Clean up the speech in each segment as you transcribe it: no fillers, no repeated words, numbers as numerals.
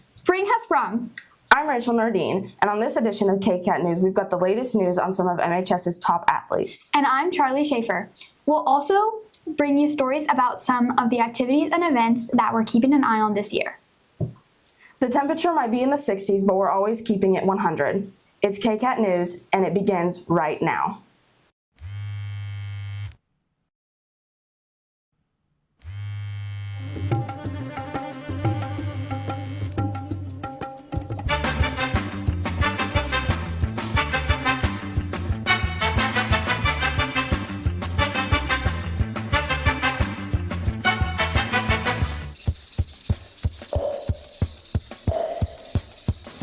Spring has sprung. I'm Rachel Nardine, and on this edition of KCAT News, we've got the latest news on some of MHS's top athletes. And I'm Charlie Schaefer. We'll also bring you stories about some of the activities and events that we're keeping an eye on this year. The temperature might be in the 60s, but we're always keeping it 100. It's KCAT News, and it begins right now.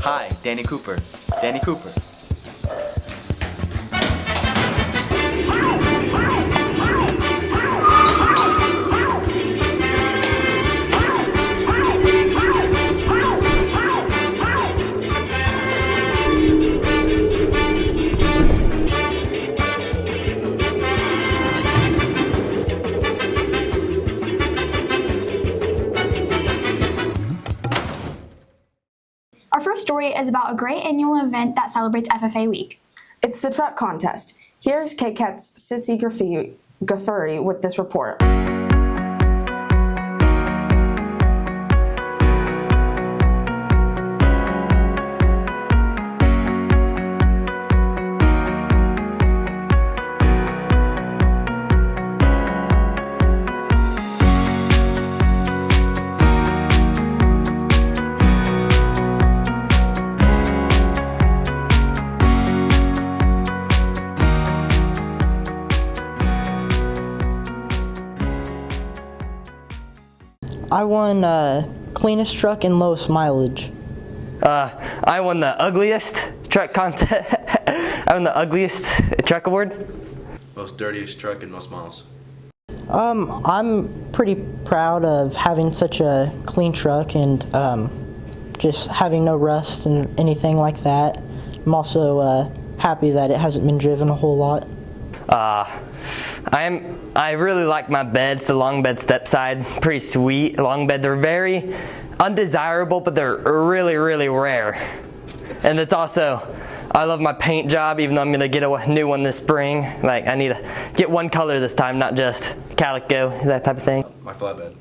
Hi, Danny Cooper. Danny Cooper. Our first story is about a great annual event that celebrates FFA Week. It's the truck contest. Here's KCAT's Sissy Gaffuri with this report. I won cleanest truck and lowest mileage. I won the ugliest truck contest. I won the ugliest truck award. Most dirtiest truck and most miles. I'm pretty proud of having such a clean truck and just having no rust and anything like that. I'm also happy that it hasn't been driven a whole lot. I really like my beds, the long bed step side, pretty sweet long bed. They're very undesirable, but they're really, really rare. And it's also, I love my paint job, even though I'm gonna get a new one this spring. Like I need to get one color this time, not just calico, that type of thing. My flatbed.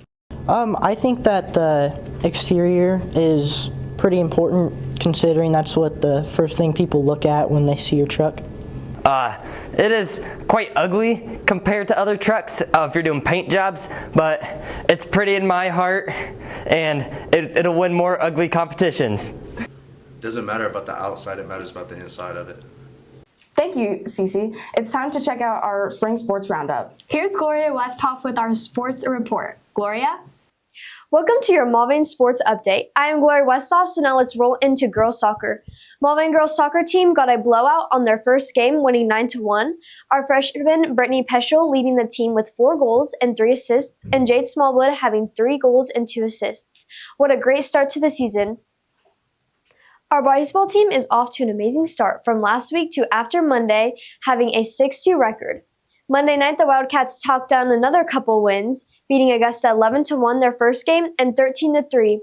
I think that the exterior is pretty important, considering that's what the first thing people look at when they see your truck. It is quite ugly compared to other trucks if you're doing paint jobs, but it's pretty in my heart, and it'll win more ugly competitions. Doesn't matter about the outside, it matters about the inside of it. Thank you, Cece. It's time to check out our spring sports roundup. Here's Gloria Westhoff with our sports report. Gloria? Welcome to your Mulvane Sports Update. I am Gloria Westhoff, so now let's roll into girls soccer. Mulvane girls soccer team got a blowout on their first game, winning 9-1. Our freshman Brittany Peschel leading the team with 4 goals and 3 assists, and Jade Smallwood having 3 goals and 2 assists. What a great start to the season. Our baseball team is off to an amazing start from last week to after Monday, having a 6-2 record. Monday night, the Wildcats talked down another couple wins, beating Augusta 11-1 their first game and 13-3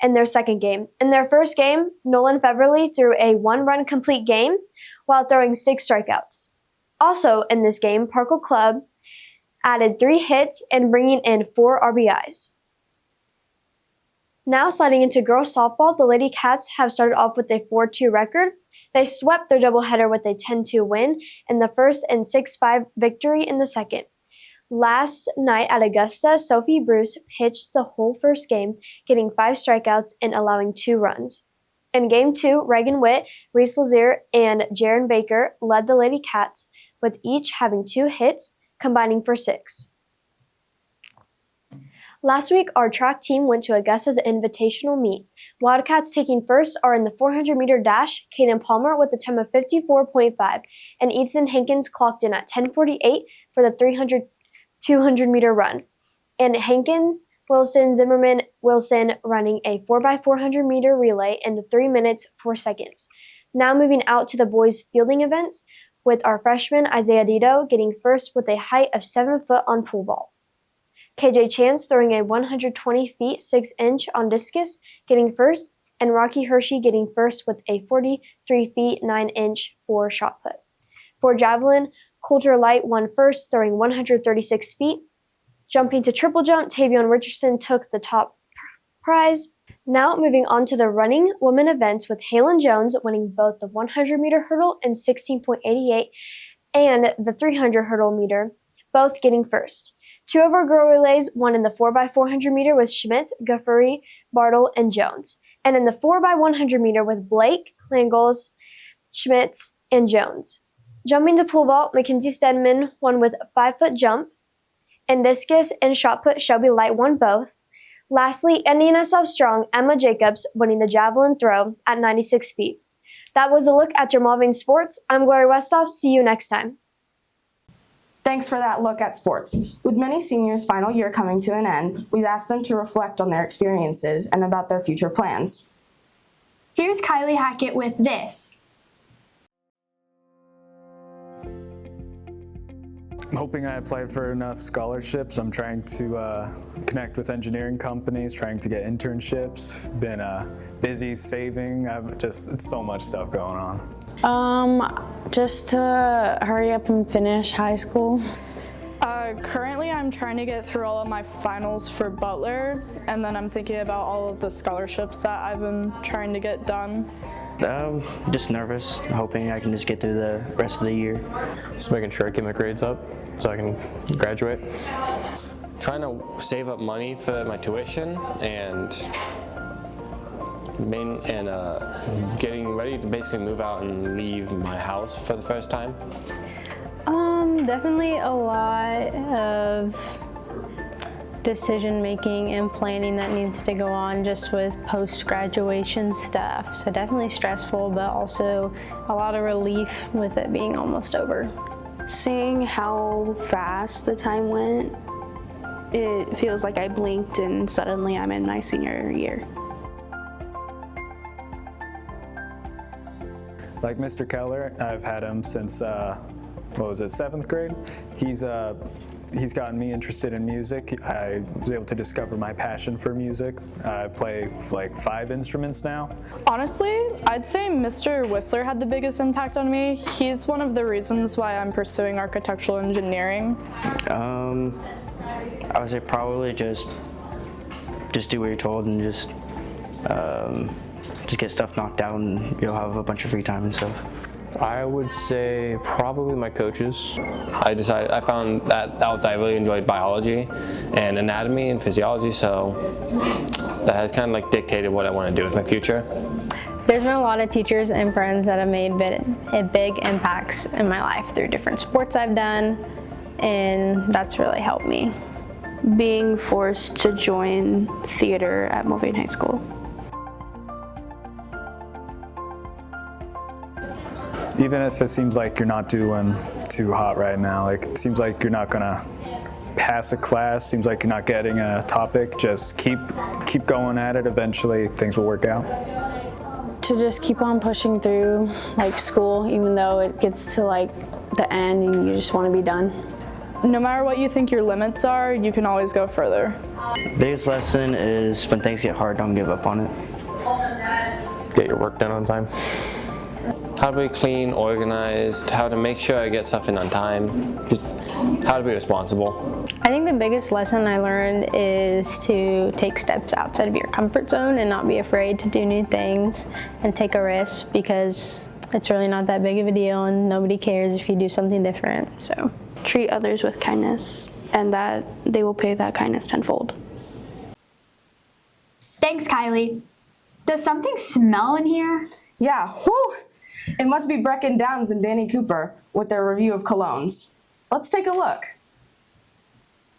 in their second game. In their first game, Nolan Feverly threw a 1-run complete game while throwing 6 strikeouts. Also in this game, Parkville Club added 3 hits and bringing in 4 RBIs. Now sliding into girls softball, the Lady Cats have started off with a 4-2 record. They swept their doubleheader with a 10-2 win in the first and 6-5 victory in the second. Last night at Augusta, Sophie Bruce pitched the whole first game, getting 5 strikeouts and allowing 2 runs. In Game 2, Reagan Witt, Reese Lazier, and Jaron Baker led the Lady Cats, with each having 2 hits, combining for 6. Last week, our track team went to Augusta's invitational meet. Wildcats taking first are in the 400-meter dash, Caden Palmer with a time of 54.5, and Ethan Hankins clocked in at 10:48 for the 200-meter run. And Hankins, Wilson, Zimmerman, Wilson running a 4x400-meter relay in 3 minutes 4 seconds. Now moving out to the boys' fielding events, with our freshman Isaiah Dito getting first with a height of 7 foot on pool ball. KJ Chance throwing a 120 feet 6 inch on discus, getting first, and Rocky Hershey getting first with a 43 feet 9 inch for shot put. For javelin, Coulter Light won first, throwing 136 feet. Jumping to triple jump, Tavion Richardson took the top prize. Now moving on to the running women events with Halen Jones winning both the 100-meter hurdle in 16.88 and the 300 hurdle meter, both getting first. Two of our girl relays won in the 4x400 meter with Schmitz, Guffey, Bartle, and Jones, and in the 4x100 meter with Blake, Langles, Schmitz, and Jones. Jumping to pole vault, Mackenzie Stedman won with 5-foot jump. In discus and shot put, Shelby Light won both. Lastly, Indiana Strong, Emma Jacobs winning the javelin throw at 96 feet. That was a look at your Mulvane Sports. I'm Gloria Westhoff. See you next time. Thanks for that look at sports. With many seniors' final year coming to an end, we've asked them to reflect on their experiences and about their future plans. Here's Kylie Hackett with this. I'm hoping I apply for enough scholarships. I'm trying to connect with engineering companies, trying to get internships. Been busy saving. It's so much stuff going on. Just to hurry up and finish high school. Currently, I'm trying to get through all of my finals for Butler, and then I'm thinking about all of the scholarships that I've been trying to get done. Just nervous, hoping I can just get through the rest of the year. Just making sure I get my grades up so I can graduate. Trying to save up money for my tuition and getting ready to basically move out and leave my house for the first time. Definitely a lot of decision making and planning that needs to go on just with post-graduation stuff. So definitely stressful, but also a lot of relief with it being almost over. Seeing how fast the time went, it feels like I blinked and suddenly I'm in my senior year. Like Mr. Keller, I've had him since, 7th grade? He's gotten me interested in music. I was able to discover my passion for music. I play like 5 instruments now. Honestly, I'd say Mr. Whistler had the biggest impact on me. He's one of the reasons why I'm pursuing architectural engineering. I would say probably just do what you're told and just get stuff knocked out and you'll have a bunch of free time and stuff. I would say probably my coaches. I found out that I really enjoyed biology and anatomy and physiology, so that has kind of like dictated what I want to do with my future. There's been a lot of teachers and friends that have made big impacts in my life through different sports I've done, and that's really helped me. Being forced to join theater at Mulvane High School. Even if it seems like you're not doing too hot right now, like it seems like you're not gonna pass a class, seems like you're not getting a topic, just keep going at it. Eventually things will work out. To just keep on pushing through like school, even though it gets to like the end and you just want to be done. No matter what you think your limits are, you can always go further. Biggest lesson is when things get hard, don't give up on it. Get your work done on time. How to be clean, organized, how to make sure I get stuff in on time, just how to be responsible. I think the biggest lesson I learned is to take steps outside of your comfort zone and not be afraid to do new things and take a risk, because it's really not that big of a deal and nobody cares if you do something different. So treat others with kindness, and that they will pay that kindness tenfold. Thanks, Kylie. Does something smell in here? Yeah, whew! It must be Brecken Downs and Danny Cooper with their review of colognes. Let's take a look.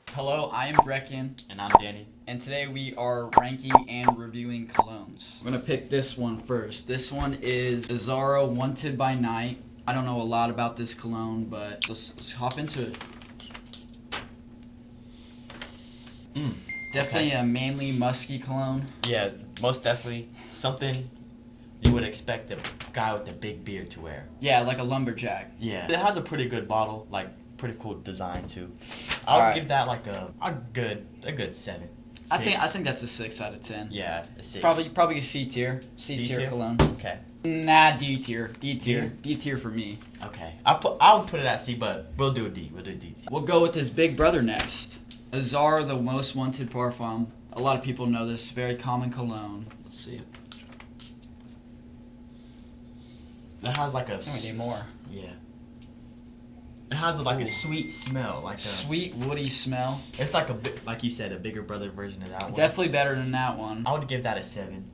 Hello, I am Brecken. And I'm Danny. And today we are ranking and reviewing colognes. I'm gonna pick this one first. This one is Azzaro Wanted by Night. I don't know a lot about this cologne, but let's hop into it. Definitely a manly, musky cologne. Yeah, most definitely something you would expect a guy with a big beard to wear. Yeah, like a lumberjack. Yeah. It has a pretty good bottle, like pretty cool design too. I'll give that like a good 7. I think that's a 6 out of 10. Yeah, a 6. Probably a C tier. C tier cologne. Okay. Nah, D tier. D tier. D tier for me. Okay. I would put it at C, but we'll do a D. We'll do a D. We'll go with his big brother next. Azar, the most wanted parfum. A lot of people know this. Very common cologne. Let's see. It has like a. We need more. Yeah. It has like a sweet smell, like a sweet woody smell. It's like like you said, a bigger brother version of that one. Definitely better than that one. I would give that a 7.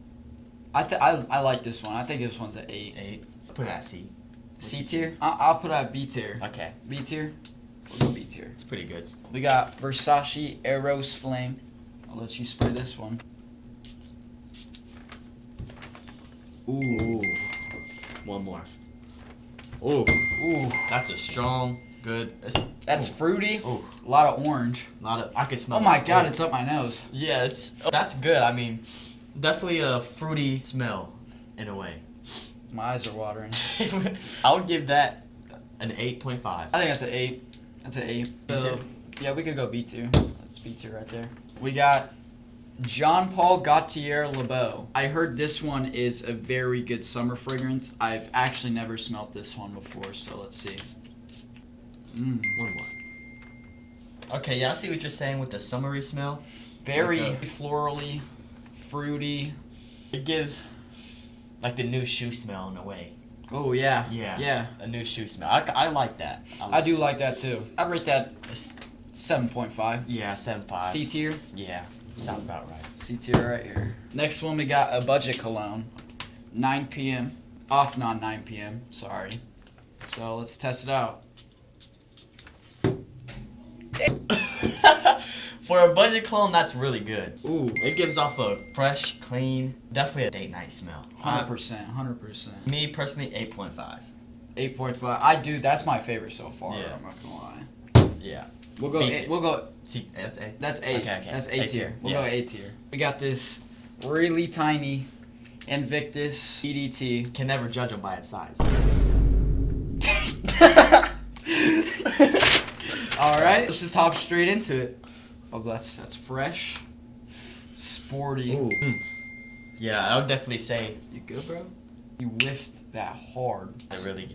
I like this one. I think this one's an 8. 8. Put it at C. C tier? I'll put it at B tier. Okay. B tier? We'll go B tier. It's pretty good. We got Versace Eros Flame. I'll let you spray this one. Ooh. One more. Ooh. Ooh. That's a strong, good. That's fruity. Ooh. A lot of orange. I can smell. Oh my god, it's up my nose. Yeah, that's good. I mean, definitely a fruity smell, in a way. My eyes are watering. I would give that an 8.5. I think that's an 8. That's an 8. So, yeah, we could go B tier. That's B tier right there. We got Jean Paul Gaultier Le Beau. I heard this one is a very good summer fragrance. I've actually never smelled this one before, so let's see. One more. Okay, yeah, I see what you're saying with the summery smell. Very florally, fruity. It gives like the new shoe smell in a way. Oh yeah. Yeah. A new shoe smell. I like that. I do like that too. I'd rate that 7.5. Yeah, 7.5. C tier? Yeah. Sounds about right. C tier right here. Next one we got a budget cologne. 9 p.m. Off non 9 p.m. Sorry. So let's test it out. For a budget cologne, that's really good. Ooh, it gives off a fresh, clean, definitely a date night smell. 100%. Me personally, 8.5. 8.5. I do. That's my favorite so far. Yeah. I'm not gonna lie. Yeah. We'll go. We'll go. See, that's A. That's A. Okay. That's A tier. We'll go A tier. We got this really tiny Invictus EDT. Can never judge them by its size. All right, let's just hop straight into it. Oh, that's fresh, sporty. Ooh. Yeah, I would definitely say. You good, bro? You whiffed that hard. I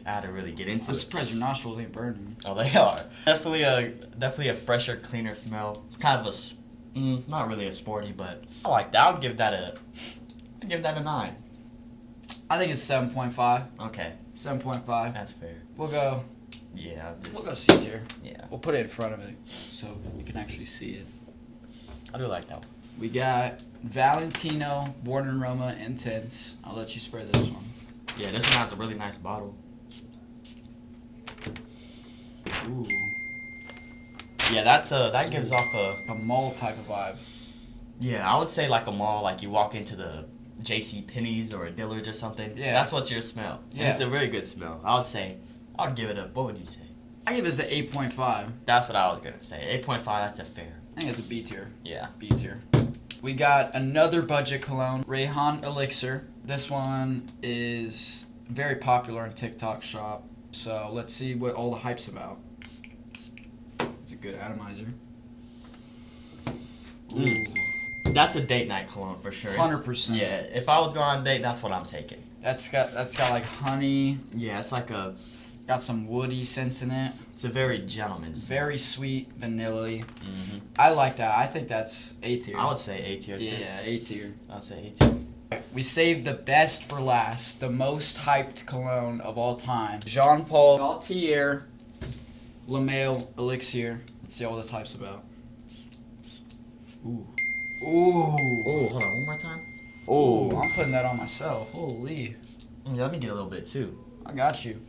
had to really get into it. I'm surprised your nostrils ain't burning. Oh, they are. Definitely a fresher, cleaner smell. It's kind of not really a sporty, but I like that. I'd give that a 9. I think it's 7.5. Okay. 7.5. That's fair. We'll go. Yeah. We'll go C tier. Yeah. We'll put it in front of it so you can actually see it. I do like that one. We got Valentino Born in Roma Intense. I'll let you spray this one. Yeah, this one has a really nice bottle. Ooh. Yeah, that gives off a mall type of vibe. Yeah, I would say like a mall, like you walk into the J.C. Penney's or a Dillard's or something. Yeah. That's what your smell. Yeah. And it's a very good smell. I would give it what would you say? I give it an 8.5. That's what I was going to say. 8.5, that's a fair. I think it's a B tier. Yeah. B tier. We got another budget cologne, Rayhan Elixir. This one is very popular in TikTok shop. So let's see what all the hype's about. It's a good atomizer. Ooh. That's a date night cologne for sure. 100%. Yeah, if I was going on a date, that's what I'm taking. That's got like honey. Yeah, it's like got some woody scents in it. It's a very gentleman. Very sweet, vanilla-y. I like that. I think that's A tier. I would say A tier too. Yeah, A tier. I would say A tier. We saved the best for last, the most hyped cologne of all time. Jean Paul Gaultier Le Male Elixir. Let's see what this hype's about. Ooh. Ooh. Ooh, hold on, one more time. Ooh, I'm putting that on myself. Holy. Yeah, let me get a little bit too. I got you.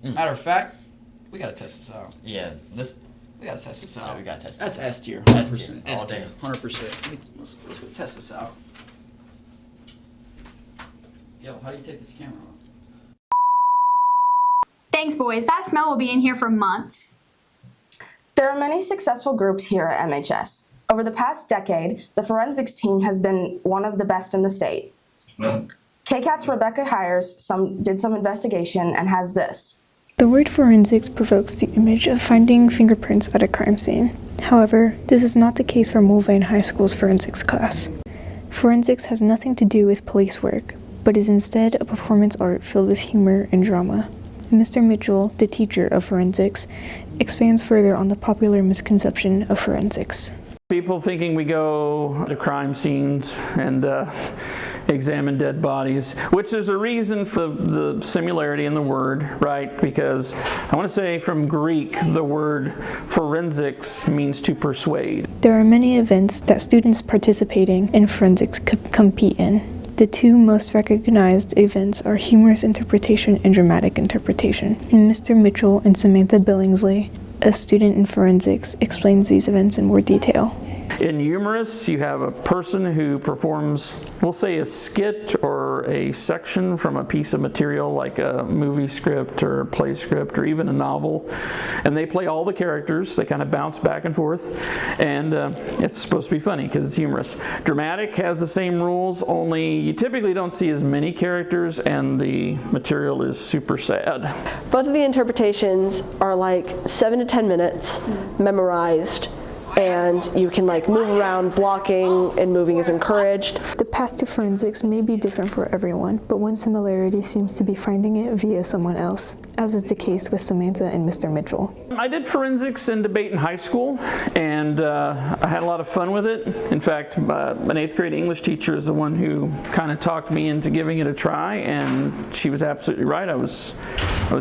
Matter of fact, we gotta test this out. Yeah, we gotta test this out. Yeah, we gotta test this out. S tier. S tier. S tier. 100%. Let's go test this out. Yo, how do you take this camera off? Thanks, boys. That smell will be in here for months. There are many successful groups here at MHS. Over the past decade, the forensics team has been one of the best in the state. KCAT's Rebecca Hires did some investigation and has this. The word forensics provokes the image of finding fingerprints at a crime scene. However, this is not the case for Mulvane High School's forensics class. Forensics has nothing to do with police work, but is instead a performance art filled with humor and drama. Mr. Mitchell, the teacher of forensics, expands further on the popular misconception of forensics. People thinking we go to crime scenes and examine dead bodies, which there's a reason for the similarity in the word, right? Because I want to say from Greek, the word forensics means to persuade. There are many events that students participating in forensics compete in. The two most recognized events are humorous interpretation and dramatic interpretation. And Mr. Mitchell and Samantha Billingsley, a student in forensics, explains these events in more detail. In humorous, you have a person who performs, we'll say, a skit or a section from a piece of material like a movie script or a play script or even a novel, and they play all the characters. They kind of bounce back and forth, and it's supposed to be funny because it's humorous. Dramatic has the same rules, only you typically don't see as many characters and the material is super sad. Both of the interpretations are like 7 to 10 minutes, memorized, and you can like move around, blocking and moving is encouraged. The path to forensics may be different for everyone, but one similarity seems to be finding it via someone else, as is the case with Samantha and Mr. Mitchell. I did forensics and debate in high school, and I had a lot of fun with it. In fact, an 8th grade English teacher is the one who kind of talked me into giving it a try, and she was absolutely right. I was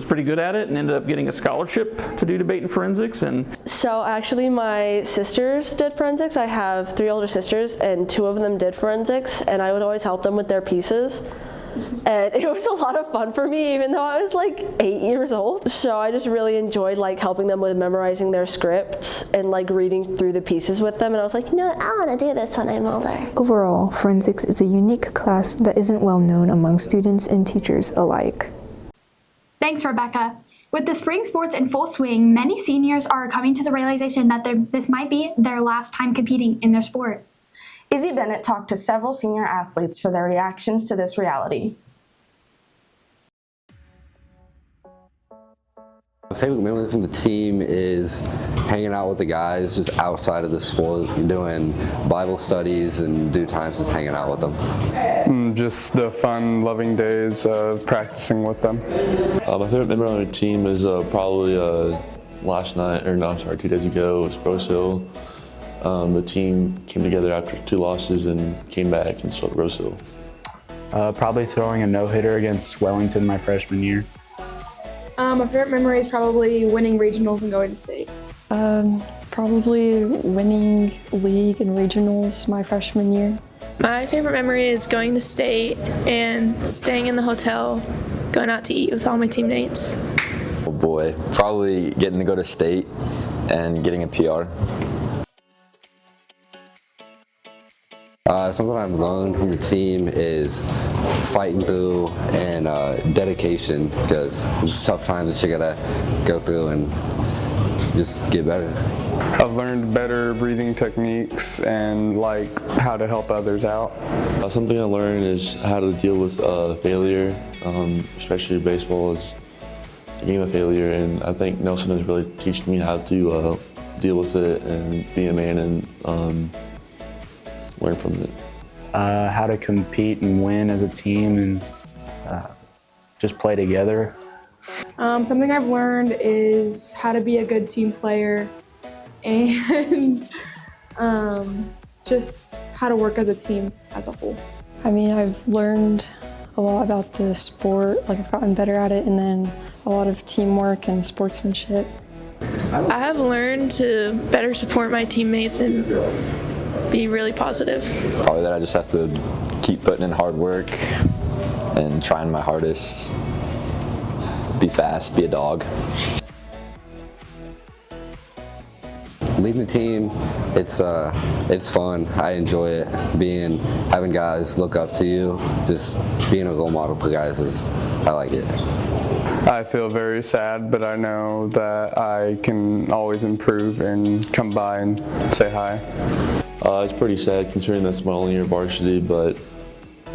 pretty good at it and ended up getting a scholarship to do debate and forensics. And so actually my sisters did forensics. I have 3 older sisters and 2 of them did forensics, and I would always help them with their pieces. And it was a lot of fun for me, even though I was like 8 years old. So I just really enjoyed like helping them with memorizing their scripts and like reading through the pieces with them. And I was like, you know what, I want to do this when I'm older. Overall, forensics is a unique class that isn't well known among students and teachers alike. Thanks, Rebecca. With the spring sports in full swing, many seniors are coming to the realization that this might be their last time competing in their sport. Izzy Bennett talked to several senior athletes for their reactions to this reality. My favorite memory from the team is hanging out with the guys just outside of the sport, doing Bible studies and due times just hanging out with them. Just the fun, loving days of practicing with them. My favorite memory on the team is probably last night, or no, I'm sorry, 2 days ago, it was Rose Hill. The team came together after 2 losses and came back and swept Rose Hill. Probably throwing a no-hitter against Wellington my freshman year. My favorite memory is probably winning regionals and going to state. Probably winning league and regionals my freshman year. My favorite memory is going to state and staying in the hotel, going out to eat with all my teammates. Oh boy, probably getting to go to state and getting a PR. Something I've learned from the team is fighting through and dedication, because it's tough times that you gotta go through and just get better. I've learned better breathing techniques and like how to help others out. Something I learned is how to deal with failure, especially baseball is a game of failure, and I think Nelson has really taught me how to deal with it and be a man and learn from it. How to compete and win as a team and just play together. Something I've learned is how to be a good team player and just how to work as a team as a whole. I mean, I've learned a lot about the sport, like I've gotten better at it, and then a lot of teamwork and sportsmanship. I have learned to better support my teammates and be really positive. Probably that I just have to keep putting in hard work and trying my hardest. Be fast, be a dog. Leading the team, it's fun. I enjoy it. Having guys look up to you, just being a role model for guys I like it. I feel very sad, but I know that I can always improve and come by and say hi. It's pretty sad considering that's my only year varsity, but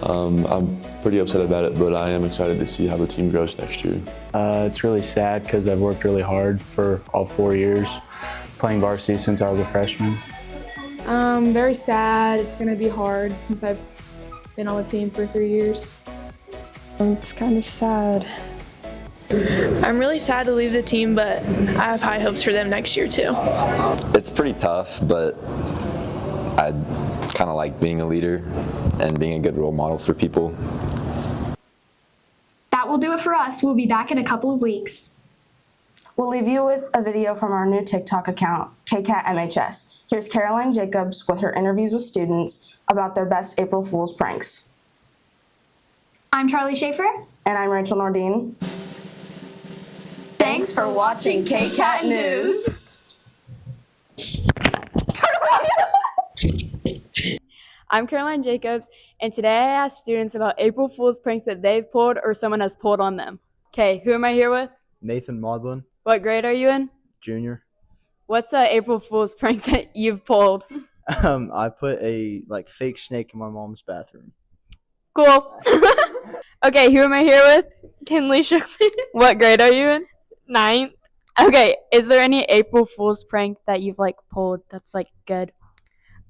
I'm pretty upset about it, but I am excited to see how the team grows next year. It's really sad because I've worked really hard for all 4 years, playing varsity since I was a freshman. Very sad. It's going to be hard since I've been on the team for 3 years. It's kind of sad. I'm really sad to leave the team, but I have high hopes for them next year too. It's pretty tough, but I kind of like being a leader and being a good role model for people. That will do it for us. We'll be back in a couple of weeks. We'll leave you with a video from our new TikTok account, KCAT MHS. Here's Caroline Jacobs with her interviews with students about their best April Fool's pranks. I'm Charlie Schaefer. And I'm Rachel Nordine. Thanks for watching KCAT News. I'm Caroline Jacobs, and today I asked students about April Fool's pranks that they've pulled or someone has pulled on them. Okay, who am I here with? Nathan Maudlin, What grade are you in? Junior. What's a April Fool's prank that you've pulled? I put a fake snake in my mom's bathroom. Cool. Okay, who am I here with? Kinley Sherman. What grade are you in? 9th. Okay, is there any April Fool's prank that you've pulled that's good?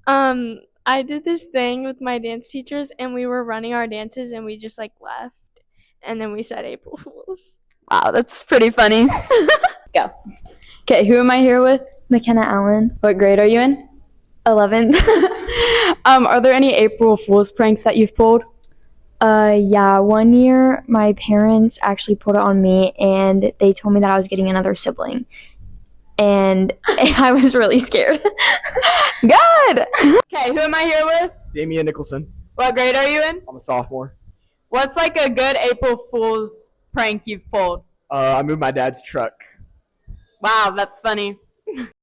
I did this thing with my dance teachers, and we were running our dances, and we just left, and then we said April Fools. Wow, that's pretty funny. Go. Okay, who am I here with? McKenna Allen. What grade are you in? 11th. Are there any April Fool's pranks that you've pulled? Yeah, one year my parents actually pulled it on me, and they told me that I was getting another sibling. And I was really scared. Good! Okay, who am I here with? Damian Nicholson. What grade are you in? I'm a sophomore. What's a good April Fool's prank you've pulled? I moved my dad's truck. Wow, that's funny.